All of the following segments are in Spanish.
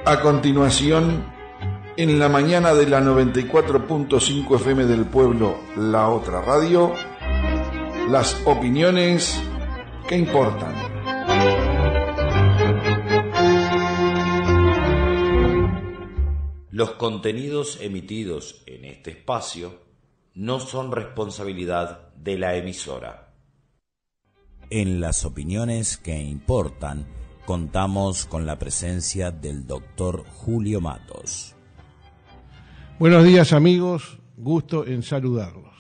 A continuación, en la mañana de la 94.5 FM del pueblo, La Otra Radio, las opiniones que importan. Los contenidos emitidos en este espacio no son responsabilidad de la emisora. En las opiniones que importan, contamos con la presencia del doctor Julio Matos. Buenos días, amigos, gusto en saludarlos.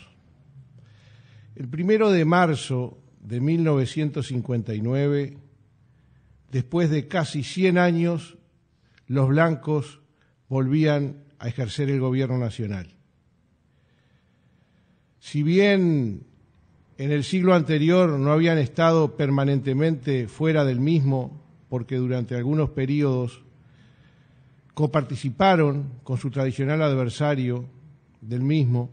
El 1 de marzo de 1959, después de casi 100 años, los blancos volvían a ejercer el gobierno nacional. Si bien en el siglo anterior no habían estado permanentemente fuera del mismo, porque durante algunos periodos coparticiparon con su tradicional adversario del mismo,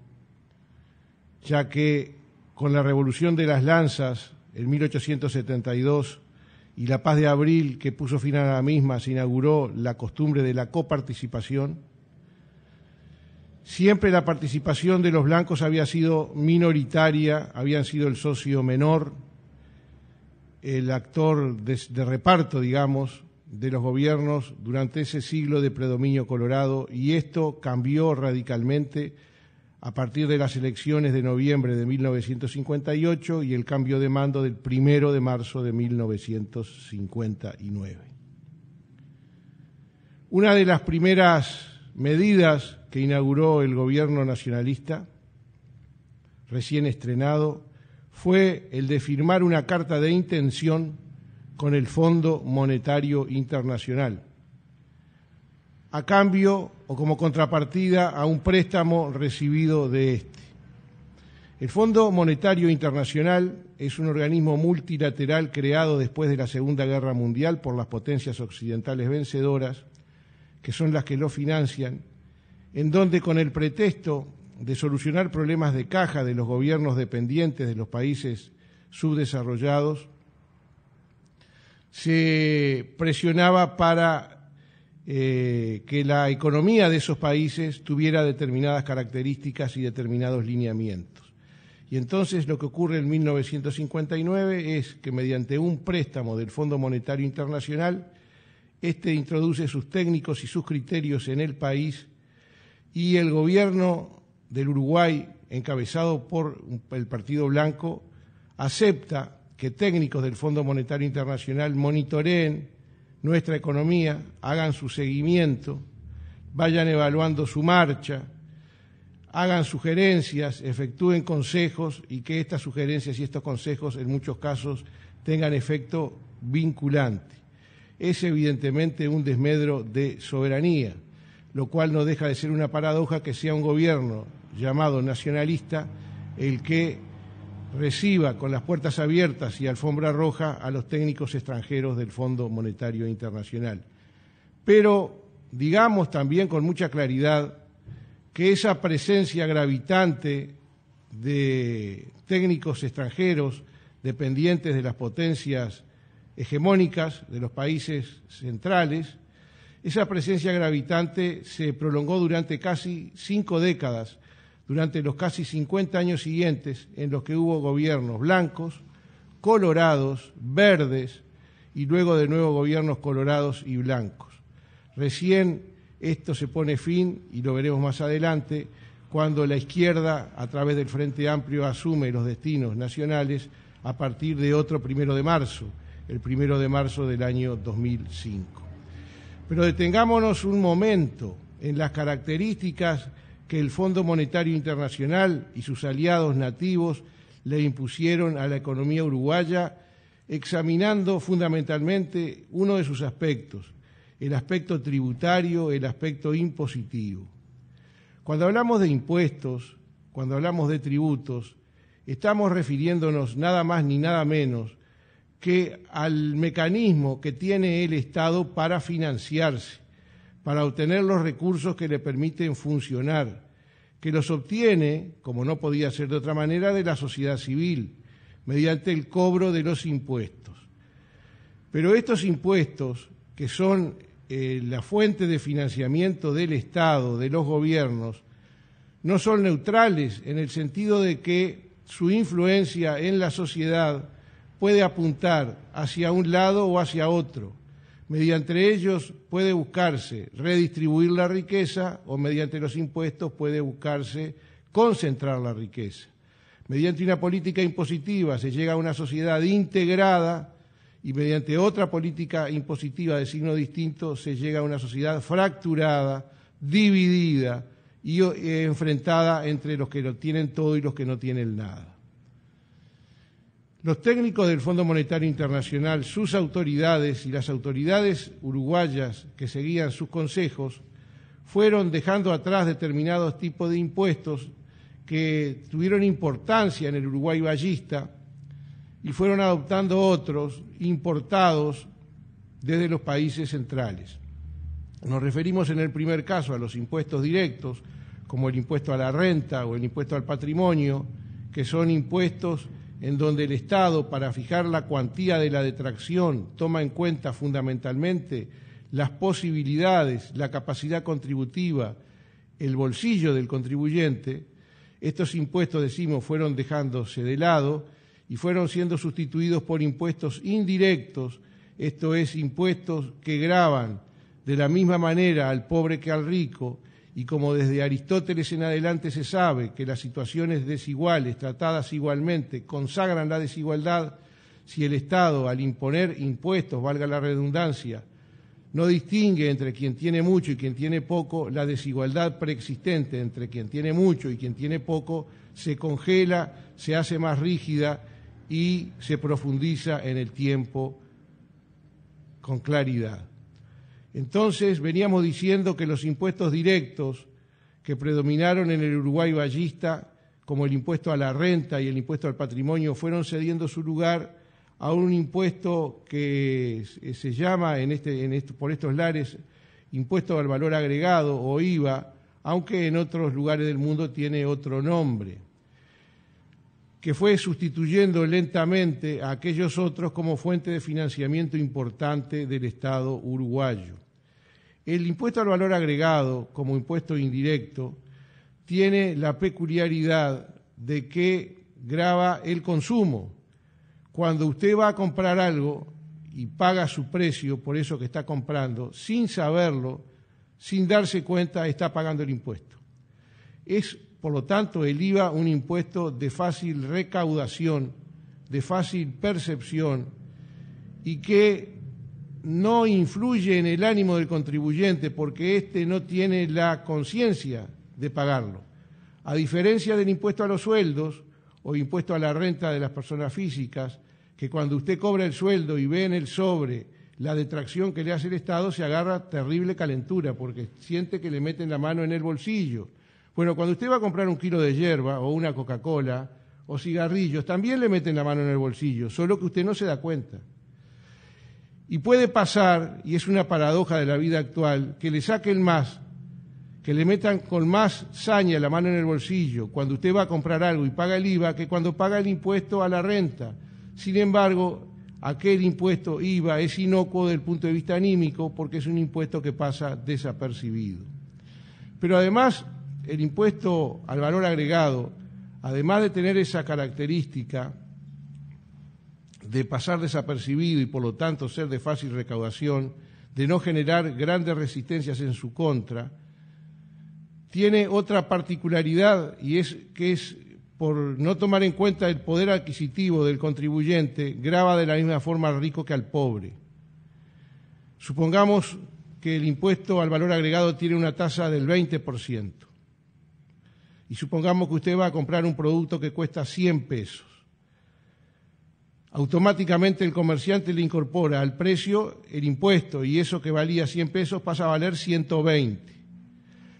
ya que con la Revolución de las Lanzas en 1872 y la Paz de Abril, que puso fin a la misma, se inauguró la costumbre de la coparticipación. Siempre la participación de los blancos había sido minoritaria, habían sido el socio menor, el actor de reparto, digamos, de los gobiernos durante ese siglo de predominio colorado, y esto cambió radicalmente a partir de las elecciones de noviembre de 1958 y el cambio de mando del 1 de marzo de 1959. Una de las primeras medidas que inauguró el gobierno nacionalista, recién estrenado, fue el de firmar una carta de intención con el Fondo Monetario Internacional, a cambio o como contrapartida a un préstamo recibido de este. El Fondo Monetario Internacional es un organismo multilateral creado después de la Segunda Guerra Mundial por las potencias occidentales vencedoras, que son las que lo financian, en donde con el pretexto de solucionar problemas de caja de los gobiernos dependientes de los países subdesarrollados, se presionaba para que la economía de esos países tuviera determinadas características y determinados lineamientos. Y entonces lo que ocurre en 1959 es que mediante un préstamo del Fondo Monetario Internacional, este introduce sus técnicos y sus criterios en el país, y el gobierno del Uruguay, encabezado por el Partido Blanco, acepta que técnicos del Fondo Monetario Internacional monitoreen nuestra economía, hagan su seguimiento, vayan evaluando su marcha, hagan sugerencias, efectúen consejos, y que estas sugerencias y estos consejos en muchos casos tengan efecto vinculante. Es evidentemente un desmedro de soberanía, lo cual no deja de ser una paradoja que sea un gobierno llamado nacionalista el que reciba con las puertas abiertas y alfombra roja a los técnicos extranjeros del Fondo Monetario Internacional. Pero digamos también con mucha claridad que esa presencia gravitante de técnicos extranjeros dependientes de las potencias hegemónicas de los países centrales, esa presencia gravitante se prolongó durante casi 5 décadas, durante los casi 50 años siguientes en los que hubo gobiernos blancos, colorados, verdes y luego de nuevo gobiernos colorados y blancos. Recién esto se pone fin, y lo veremos más adelante, cuando la izquierda, a través del Frente Amplio, asume los destinos nacionales a partir de otro 1 de marzo, el 1 de marzo del año 2005. Pero detengámonos un momento en las características que el Fondo Monetario Internacional y sus aliados nativos le impusieron a la economía uruguaya, examinando fundamentalmente uno de sus aspectos, el aspecto tributario, el aspecto impositivo. Cuando hablamos de impuestos, cuando hablamos de tributos, estamos refiriéndonos nada más ni nada menos que al mecanismo que tiene el Estado para financiarse, para obtener los recursos que le permiten funcionar, que los obtiene, como no podía ser de otra manera, de la sociedad civil, mediante el cobro de los impuestos. Pero estos impuestos, que son la fuente de financiamiento del Estado, de los gobiernos, no son neutrales en el sentido de que su influencia en la sociedad puede apuntar hacia un lado o hacia otro. Mediante ellos puede buscarse redistribuir la riqueza o mediante los impuestos puede buscarse concentrar la riqueza. Mediante una política impositiva se llega a una sociedad integrada y mediante otra política impositiva de signo distinto se llega a una sociedad fracturada, dividida y enfrentada entre los que lo tienen todo y los que no tienen nada. Los técnicos del Fondo Monetario Internacional, sus autoridades y las autoridades uruguayas que seguían sus consejos fueron dejando atrás determinados tipos de impuestos que tuvieron importancia en el Uruguay vallista y fueron adoptando otros importados desde los países centrales. Nos referimos en el primer caso a los impuestos directos, como el impuesto a la renta o el impuesto al patrimonio, que son impuestos en donde el Estado, para fijar la cuantía de la detracción, toma en cuenta fundamentalmente las posibilidades, la capacidad contributiva, el bolsillo del contribuyente. Estos impuestos, decimos, fueron dejándose de lado y fueron siendo sustituidos por impuestos indirectos, esto es, impuestos que gravan de la misma manera al pobre que al rico, y como desde Aristóteles en adelante se sabe que las situaciones desiguales, tratadas igualmente, consagran la desigualdad, si el Estado, al imponer impuestos, valga la redundancia, no distingue entre quien tiene mucho y quien tiene poco, la desigualdad preexistente entre quien tiene mucho y quien tiene poco se congela, se hace más rígida y se profundiza en el tiempo con claridad. Entonces veníamos diciendo que los impuestos directos que predominaron en el Uruguay vallista, como el impuesto a la renta y el impuesto al patrimonio, fueron cediendo su lugar a un impuesto que se llama por estos lares impuesto al valor agregado o IVA, aunque en otros lugares del mundo tiene otro nombre, que fue sustituyendo lentamente a aquellos otros como fuente de financiamiento importante del Estado uruguayo. El impuesto al valor agregado, como impuesto indirecto, tiene la peculiaridad de que grava el consumo. Cuando usted va a comprar algo y paga su precio por eso que está comprando, sin saberlo, sin darse cuenta, está pagando el impuesto. Es, por lo tanto, el IVA un impuesto de fácil recaudación, de fácil percepción y que no influye en el ánimo del contribuyente porque éste no tiene la conciencia de pagarlo. A diferencia del impuesto a los sueldos o impuesto a la renta de las personas físicas, que cuando usted cobra el sueldo y ve en el sobre la detracción que le hace el Estado, se agarra terrible calentura porque siente que le meten la mano en el bolsillo. Bueno, cuando usted va a comprar un kilo de yerba o una Coca-Cola o cigarrillos, también le meten la mano en el bolsillo, solo que usted no se da cuenta. Y puede pasar, y es una paradoja de la vida actual, que le saquen más, que le metan con más saña la mano en el bolsillo cuando usted va a comprar algo y paga el IVA que cuando paga el impuesto a la renta. Sin embargo, aquel impuesto IVA es inocuo desde el punto de vista anímico porque es un impuesto que pasa desapercibido. Pero además, el impuesto al valor agregado, además de tener esa característica de pasar desapercibido y por lo tanto ser de fácil recaudación, de no generar grandes resistencias en su contra, tiene otra particularidad y es que por no tomar en cuenta el poder adquisitivo del contribuyente, grava de la misma forma al rico que al pobre. Supongamos que el impuesto al valor agregado tiene una tasa del 20%. Y supongamos que usted va a comprar un producto que cuesta 100 pesos. Automáticamente el comerciante le incorpora al precio el impuesto y eso que valía 100 pesos pasa a valer 120.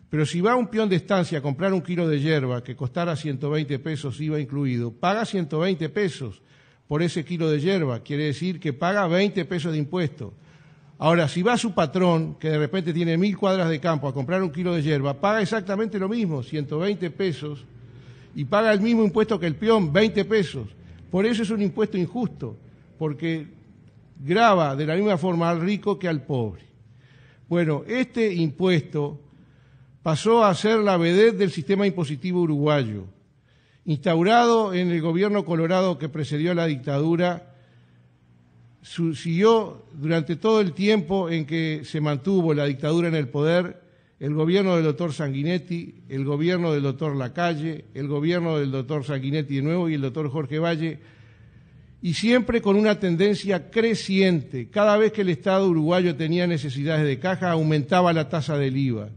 Pero si va a un peón de estancia a comprar un kilo de yerba que costara 120 pesos, IVA incluido, paga 120 pesos por ese kilo de yerba. Quiere decir que paga 20 pesos de impuesto. Ahora, si va su patrón, que de repente tiene 1.000 cuadras de campo, a comprar 1 kilo de hierba, paga exactamente lo mismo, 120 pesos, y paga el mismo impuesto que el peón, 20 pesos. Por eso es un impuesto injusto, porque grava de la misma forma al rico que al pobre. Bueno, este impuesto pasó a ser la vedette del sistema impositivo uruguayo, instaurado en el gobierno colorado que precedió a la dictadura. Siguió durante todo el tiempo en que se mantuvo la dictadura en el poder, el gobierno del doctor Sanguinetti, el gobierno del doctor Lacalle, el gobierno del doctor Sanguinetti de nuevo y el doctor Jorge Valle, y siempre con una tendencia creciente. Cada vez que el Estado uruguayo tenía necesidades de caja, aumentaba la tasa del IVA.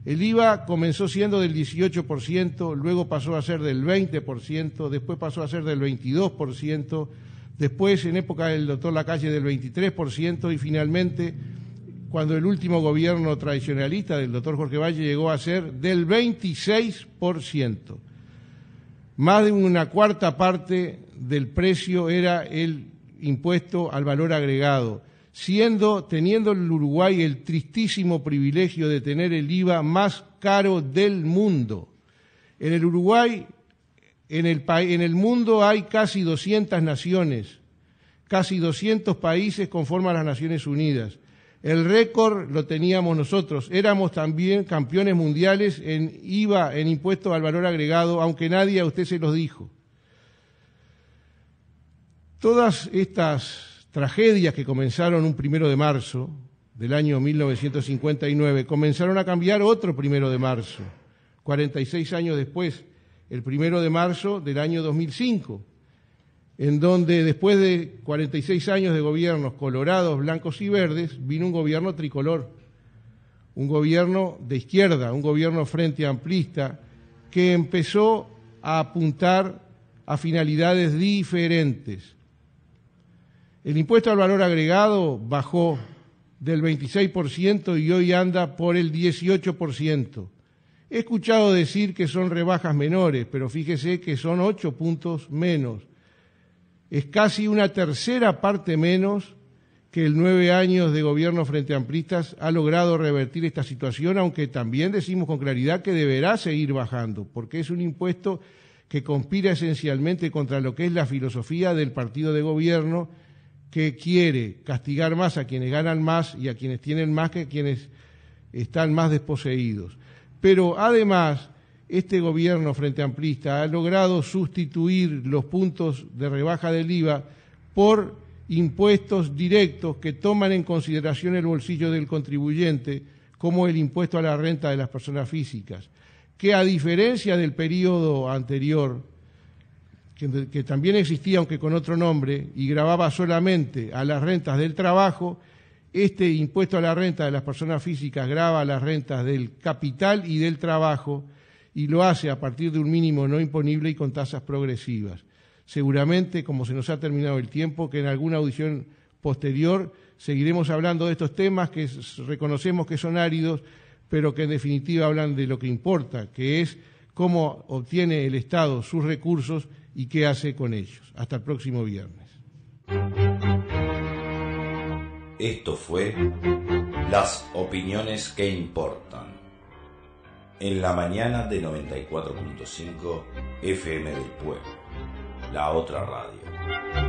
El IVA comenzó siendo del 18%, luego pasó a ser del 20%, después pasó a ser del 22%, después en época del doctor Lacalle del 23% y finalmente, cuando el último gobierno tradicionalista del doctor Jorge Valle llegó a ser del 26%. Más de una cuarta parte del precio era el impuesto al valor agregado, teniendo el Uruguay el tristísimo privilegio de tener el IVA más caro del mundo. En el Uruguay, en el mundo hay casi 200 naciones, casi 200 países conforman las Naciones Unidas. El récord lo teníamos nosotros, éramos también campeones mundiales en IVA, en impuesto al valor agregado, aunque nadie a usted se los dijo. Todas estas tragedias que comenzaron un 1 de marzo del año 1959 comenzaron a cambiar otro 1 de marzo, 46 años después, el 1 de marzo del año 2005, en donde después de 46 años de gobiernos colorados, blancos y verdes, vino un gobierno tricolor, un gobierno de izquierda, un gobierno frente amplista, que empezó a apuntar a finalidades diferentes. El impuesto al valor agregado bajó del 26% y hoy anda por el 18%. He escuchado decir que son rebajas menores, pero fíjese que son 8 puntos menos. Es casi una tercera parte menos que el 9 años de gobierno frente amplistas ha logrado revertir esta situación, aunque también decimos con claridad que deberá seguir bajando, porque es un impuesto que conspira esencialmente contra lo que es la filosofía del partido de gobierno, que quiere castigar más a quienes ganan más y a quienes tienen más que a quienes están más desposeídos. Pero además, este gobierno frente amplista ha logrado sustituir los puntos de rebaja del IVA por impuestos directos que toman en consideración el bolsillo del contribuyente, como el impuesto a la renta de las personas físicas, que a diferencia del periodo anterior, que también existía aunque con otro nombre y gravaba solamente a las rentas del trabajo, este impuesto a la renta de las personas físicas grava a las rentas del capital y del trabajo y lo hace a partir de un mínimo no imponible y con tasas progresivas. Seguramente, como se nos ha terminado el tiempo, que en alguna audición posterior seguiremos hablando de estos temas que reconocemos que son áridos, pero que en definitiva hablan de lo que importa, que es cómo obtiene el Estado sus recursos y qué hace con ellos. Hasta el próximo viernes. Esto fue Las Opiniones que Importan, en la mañana de 94.5 FM del Pueblo, la otra radio.